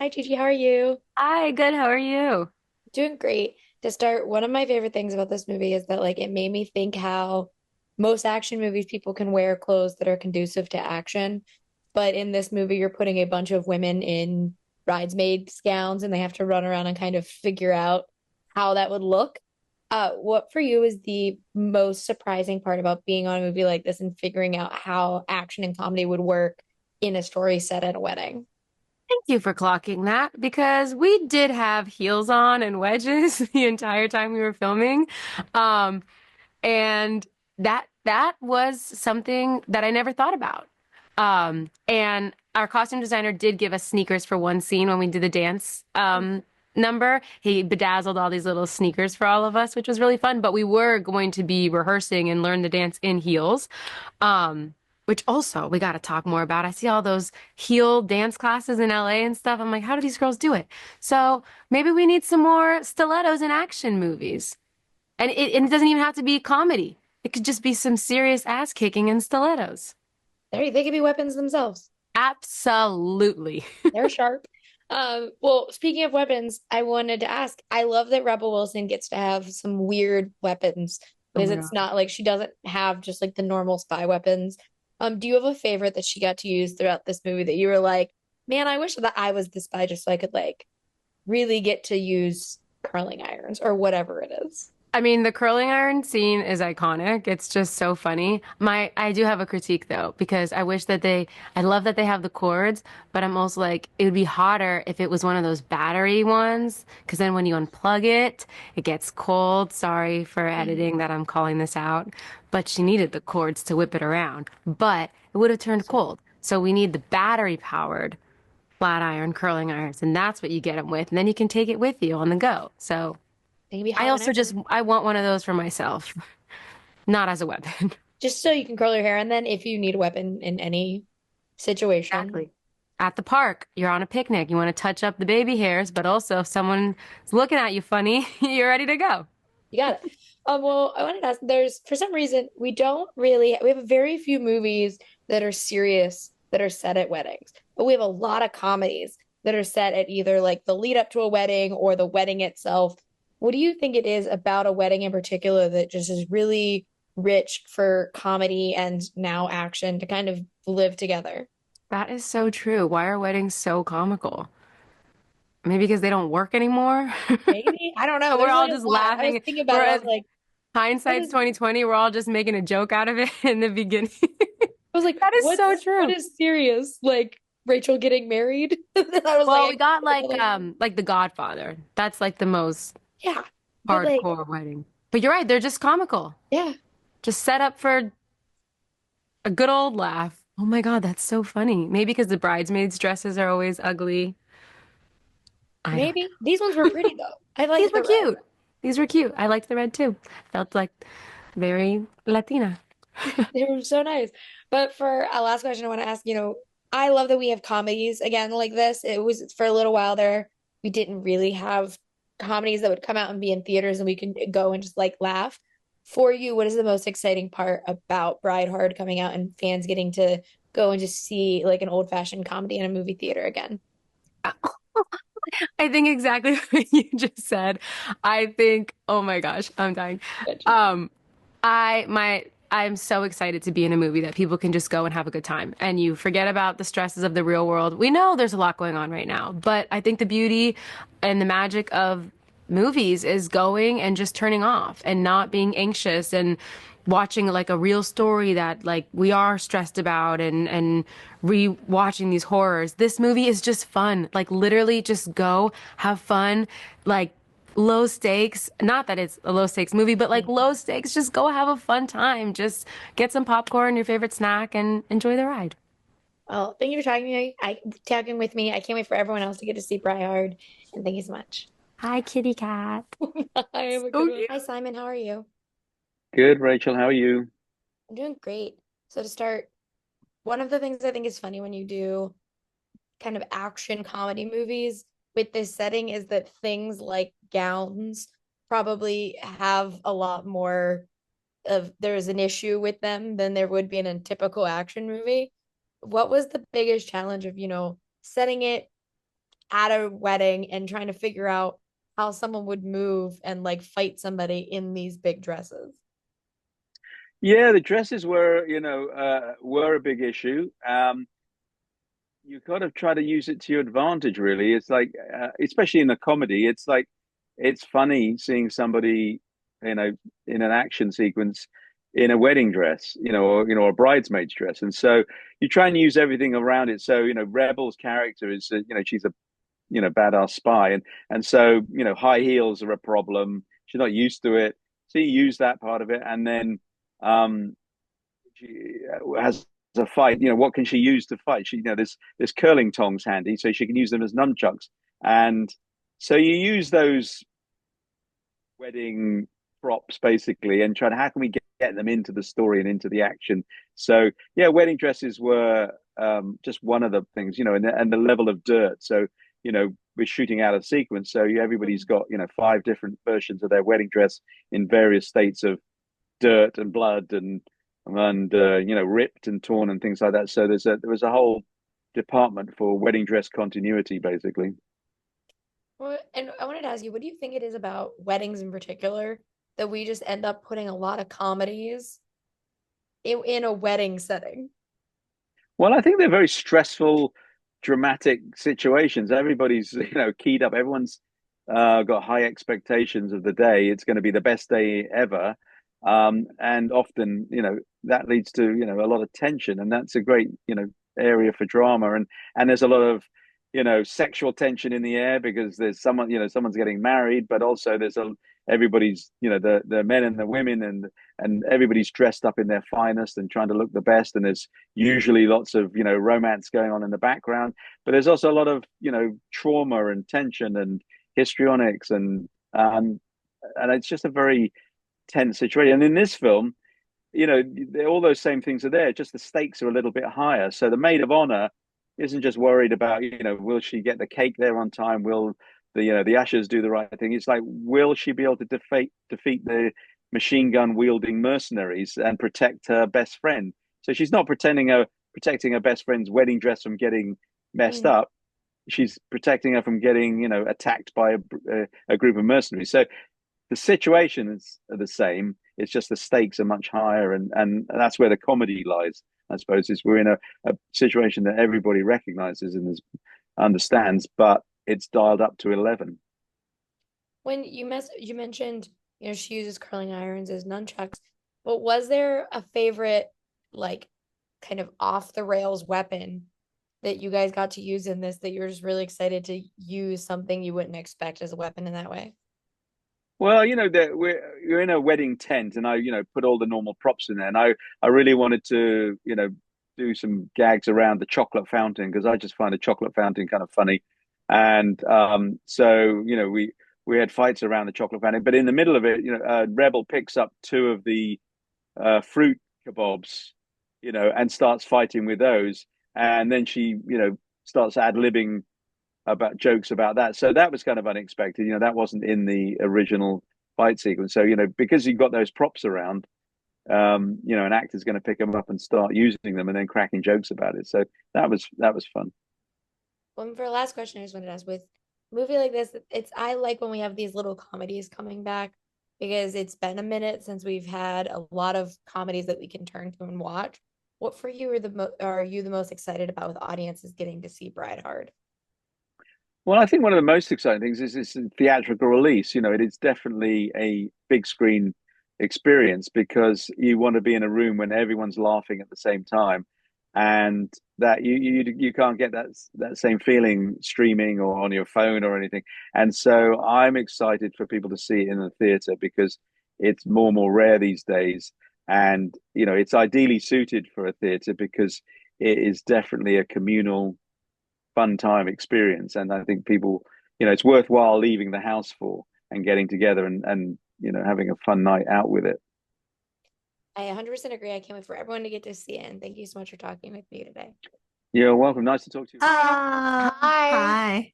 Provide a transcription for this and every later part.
Hi, Gigi. How are you? Hi, good. How are you? Doing great. To start, one of my favorite things about this movie is that it made me think how most action movies people can wear clothes that are conducive to action. But in this movie, you're putting a bunch of women in bridesmaids gowns and they have to run around and kind of figure out how that would look. What for you is the most surprising part about being on a movie like this and figuring out how action and comedy would work in a story set at a wedding? Thank you for clocking that because we did have heels on and wedges the entire time we were filming. Um, and that was something that I never thought about. And our costume designer did give us sneakers for one scene when we did the dance number. He bedazzled all these little sneakers for all of us, which was really fun. But we were going to be rehearsing and learn the dance in heels. Which also we got to talk more about. I see all those heel dance classes in LA and stuff. I'm like, how do these girls do it? So maybe we need some more stilettos in action movies. And it doesn't even have to be comedy. It could just be some serious ass kicking and stilettos. They could be weapons themselves. Absolutely. They're sharp. Well, speaking of weapons, I wanted to ask, I love that Rebel Wilson gets to have some weird weapons Oh because my it's God. not like she doesn't have just like the normal spy weapons. Do you have a favorite that she got to use throughout this movie that you were like, man, I wish that I was the spy just so I could really get to use curling irons or whatever it is? I mean, the curling iron scene is iconic. It's just so funny. I do have a critique though, because I love that they have the cords, but I'm also like, it would be hotter if it was one of those battery ones, because then when you unplug it, it gets cold. Sorry for editing that I'm calling this out, but she needed the cords to whip it around, but it would have turned cold. So we need the battery powered flat iron curling irons, and that's what you get them with. And then you can take it with you on the go. So. They can be I hot also whenever. just I want one of those for myself, not as a weapon. Just so you can curl your hair, and then if you need a weapon in any situation, Exactly. At the park, you're on a picnic. You want to touch up the baby hairs, but also if someone's looking at you funny, you're ready to go. you got it. Well, I wanted to ask, there's for some reason we have very few movies that are serious that are set at weddings, but we have a lot of comedies that are set at either like the lead up to a wedding or the wedding itself. What do you think it is about a wedding in particular that just is really rich for comedy and now action to kind of live together? That is so true. Why are weddings so comical? Maybe because they don't work anymore. Maybe. I don't know. We're There's all really a just lot. I was laughing. thinking about We're it. I was at like, what hindsight's is 2020. We're all just making a joke out of it in the beginning. I was like, That is so what true. is serious? Like Rachel getting married? And I was like, Well, we got like The Godfather. That's like the most yeah. But hardcore wedding. But you're right, they're just comical. yeah, Just set up for a good old laugh. Oh my God, that's so funny. Maybe because the bridesmaids' dresses are always ugly. I don't maybe. These ones were know. pretty though. I These liked were the red. cute. These were cute. I liked the red too. Felt like very Latina. They were so nice. But for a last question, I want to ask, I love that we have comedies again like this. It was for a little while there, we didn't really have comedies that would come out and be in theaters and we can go and just laugh. For you, what is the most exciting part about Bride Hard coming out and fans getting to go and just see like an old-fashioned comedy in a movie theater again? I think exactly what you just said. I think, oh my gosh, I'm dying. But Um, I'm so excited to be in a movie that people can just go and have a good time and you forget about the stresses of the real world. We know there's a lot going on right now, but I think the beauty and the magic of movies is going and just turning off and not being anxious and watching like a real story that like we are stressed about and re-watching these horrors. This movie is just fun. Like literally just go have fun. Like low stakes. Not that it's a low stakes movie, but like low stakes. Just go have a fun time. Just get some popcorn, your favorite snack, and enjoy the ride. well, thank you for talking with me. I can't wait for everyone else to get to see Bride Hard. And thank you so much. Hi, kitty cat. I have a good So one. cute. Hi, Simon. How are you? Good, Rachel. How are you? I'm doing great. So to start, one of the things I think is funny when you do kind of action comedy movies with this setting is that things like gowns probably have a lot more of there's an issue with them than there would be in a typical action movie. What was the biggest challenge of, setting it at a wedding and trying to figure out how someone would move and like fight somebody in these big dresses. Yeah, the dresses were a big issue. You got to try to use it to your advantage, really. It's like, especially in a comedy, it's like it's funny seeing somebody, you know, in an action sequence in a wedding dress, or a bridesmaid's dress, and so you try and use everything around it. So, Rebel's character is, she's a badass spy, and so high heels are a problem. She's not used to it, so you use that part of it, and then um, she has a fight. What can she use to fight? There's curling tongs handy, so she can use them as nunchucks, and so you use those wedding props basically, and try to how can we get them into the story and into the action. So yeah, wedding dresses were just one of the things, and the level of dirt. So we're shooting out of sequence, so everybody's got five different versions of their wedding dress in various states of dirt and blood and ripped and torn and things like that. So there was a whole department for wedding dress continuity, basically. Well, and I wanted to ask you, what do you think it is about weddings in particular that we just end up putting a lot of comedies in a wedding setting? Well, I think they're very stressful, dramatic situations. Everybody's keyed up. Everyone's got high expectations of the day. It's going to be the best day ever, and often that leads to a lot of tension, and that's a great area for drama. And there's a lot of sexual tension in the air because there's someone's getting married, but also everybody's the men and the women and everybody's dressed up in their finest and trying to look the best, and there's usually lots of romance going on in the background, but there's also a lot of trauma and tension and histrionics, and it's just a very tense situation. And in this film, all those same things are there, just the stakes are a little bit higher. So the maid of honor isn't just worried about, will she get the cake there on time? Will the ushers do the right thing? It's like, will she be able to defeat the machine gun wielding mercenaries and protect her best friend? So she's not protecting her best friend's wedding dress from getting messed Mm. up. She's protecting her from getting, attacked by a group of mercenaries. So the situations are the same. It's just the stakes are much higher, and that's where the comedy lies. I suppose is we're in a situation that everybody recognizes and understands, but it's dialed up to 11. When you mentioned, she uses curling irons as nunchucks, but was there a favorite, like, kind of off the rails weapon that you guys got to use in this that you're just really excited to use something you wouldn't expect as a weapon in that way? Well, that you're in a wedding tent, and I, put all the normal props in there, and I really wanted to, do some gags around the chocolate fountain because I just find the chocolate fountain kind of funny, and so we had fights around the chocolate fountain, but in the middle of it, Rebel picks up two of the fruit kebabs, and starts fighting with those, and then she, starts ad-libbing about jokes about that. So that was kind of unexpected. That wasn't in the original fight sequence. So, because you've got those props around, an actor's going to pick them up and start using them and then cracking jokes about it. So that was fun. Well, and for the last question, I just wanted to ask with a movie like this, I like when we have these little comedies coming back because it's been a minute since we've had a lot of comedies that we can turn to and watch. What for you are you the most excited about with audiences getting to see Bride Hard? Well, I think one of the most exciting things is this theatrical release. It is definitely a big screen experience because you want to be in a room when everyone's laughing at the same time, and that you can't get that same feeling streaming or on your phone or anything. And so I'm excited for people to see it in the theater because it's more and more rare these days, and it's ideally suited for a theater because it is definitely a communal fun time experience. And I think people, it's worthwhile leaving the house for and getting together and having a fun night out with it. I 100% agree. I can't wait for everyone to get to see it. And thank you so much for talking with me today. You're welcome. Nice to talk to you. Hi. Hi.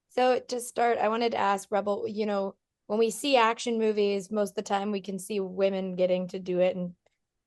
So to start, I wanted to ask Rebel, when we see action movies, most of the time we can see women getting to do it in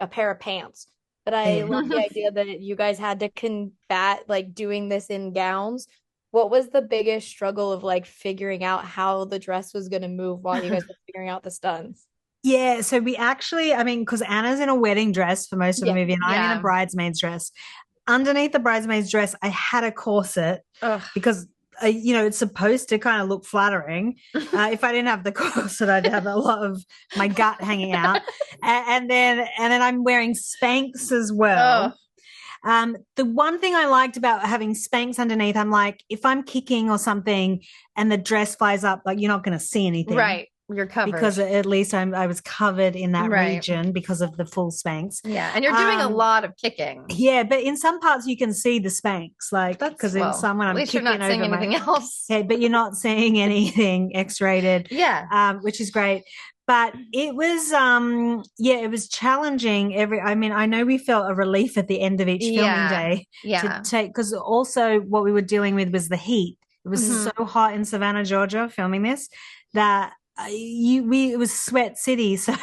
a pair of pants. But I love the idea that you guys had to combat like doing this in gowns. what was the biggest struggle of like figuring out how the dress was going to move while you guys were figuring out the stunts? Yeah, so we actually, I mean, because Anna's in a wedding dress for most of the Yeah. movie, and I'm in a Yeah. bridesmaid's dress. Underneath the bridesmaid's dress, I had a corset Ugh. because it's supposed to kind of look flattering. If I didn't have the corset, I'd have a lot of my gut hanging out, and then I'm wearing Spanx as well. Ugh. The one thing I liked about having Spanx underneath, I'm like, if I'm kicking or something and the dress flies up, like you're not going to see anything, Right. You're covered. because at least I was covered in that Right. region because of the full Spanx. Yeah, and you're doing a lot of kicking. Yeah, but in some parts you can see the Spanx, like because in some when at I'm least you're kicking not seeing over anything my else. head, but you're not seeing anything X-rated, Yeah. which is great. But it was it was challenging. I mean, I know we felt a relief at the end of each filming day Yeah. to take, because also what we were dealing with was the heat. It was Mhm. so hot in Savannah, Georgia, filming this, that it was sweat city. So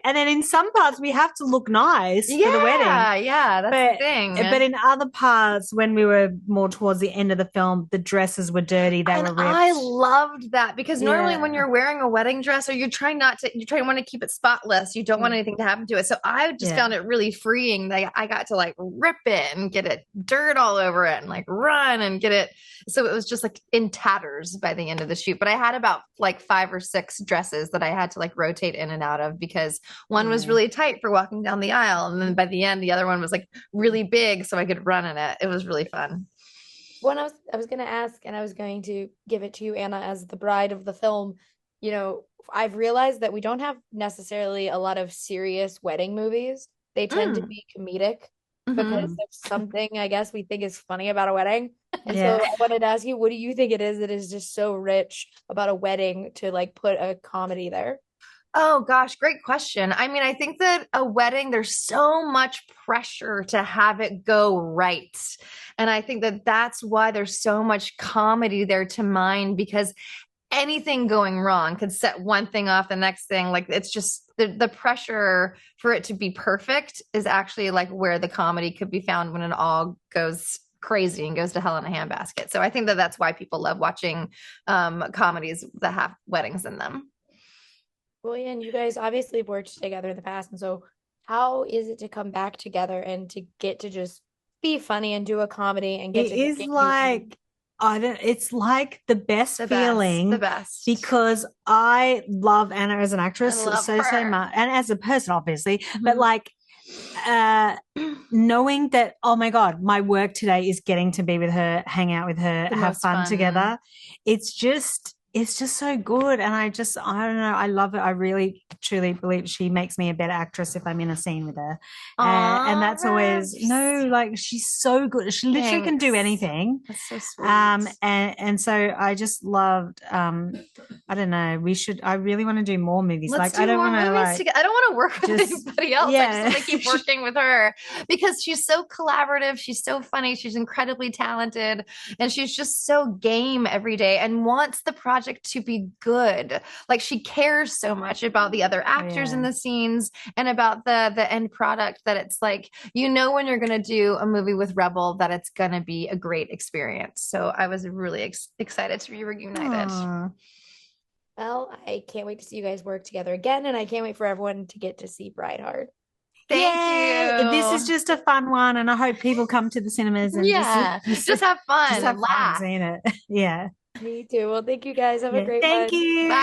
and then in some parts we have to look nice for the wedding. Yeah, that's the thing. But in other parts, when we were more towards the end of the film, the dresses were dirty. They were ripped. I loved that, because normally Yeah. when you're wearing a wedding dress, or you want to keep it spotless, you don't want anything to happen to it. So I just found it really freeing that I got to like rip it and get it dirt all over it and like run and get it. So it was just like in tatters by the end of the shoot. But I had about like 5 or 6 dresses that I had to like rotate in and out of, because one was really tight for walking down the aisle, and then by the end the other one was like really big so I could run in it. It was really fun. When I was going to ask, and I was going to give it to you, Anna, as the bride of the film, you know, I've realized that we don't have necessarily a lot of serious wedding movies. They tend to be comedic because there's something, I guess, we think is funny about a wedding. And so I wanted to ask you, what do you think it is that is just so rich about a wedding to like put a comedy there? Oh gosh, great question. I mean, I think that a wedding, there's so much pressure to have it go right. And I think that that's why there's so much comedy there to mine, because anything going wrong could set one thing off the next thing. Like, it's just the pressure for it to be perfect is actually like where the comedy could be found when it all goes crazy and goes to hell in a handbasket. So I think that that's why people love watching comedies that have weddings in them. Well, yeah, and you guys obviously have worked together in the past. And so how is it to come back together and to get to just be funny and do a comedy and get It to is get like it's like the best feeling, the best, because I love Anna as an actress so much, and as a person, obviously, but like knowing that, oh my God, my work today is getting to be with her, hang out with her, have fun together. It's just so good. And I don't know, I love it. I really truly believe she makes me a better actress if I'm in a scene with her. And that's always, like, she's so good. She literally can do anything. That's so sweet. And so I just loved, I don't know, I really want to do more movies. Let's I don't want to I don't want to work with anybody else. Yeah. I just want to keep working with her, because she's so collaborative. She's so funny. She's incredibly talented, and she's just so game every day and wants the project to be good. Like, she cares so much about the other actors in the scenes and about the end product, that it's like, when you're going to do a movie with Rebel, that it's going to be a great experience. So I was really excited to be reunited. Aww. Well, I can't wait to see you guys work together again, and I can't wait for everyone to get to see Bride Hard. Thank you. This is just a fun one, and I hope people come to the cinemas and just have fun and laugh. Seeing it. Yeah. Me too. Well, thank you guys. Have a great one. Thank you. Bye.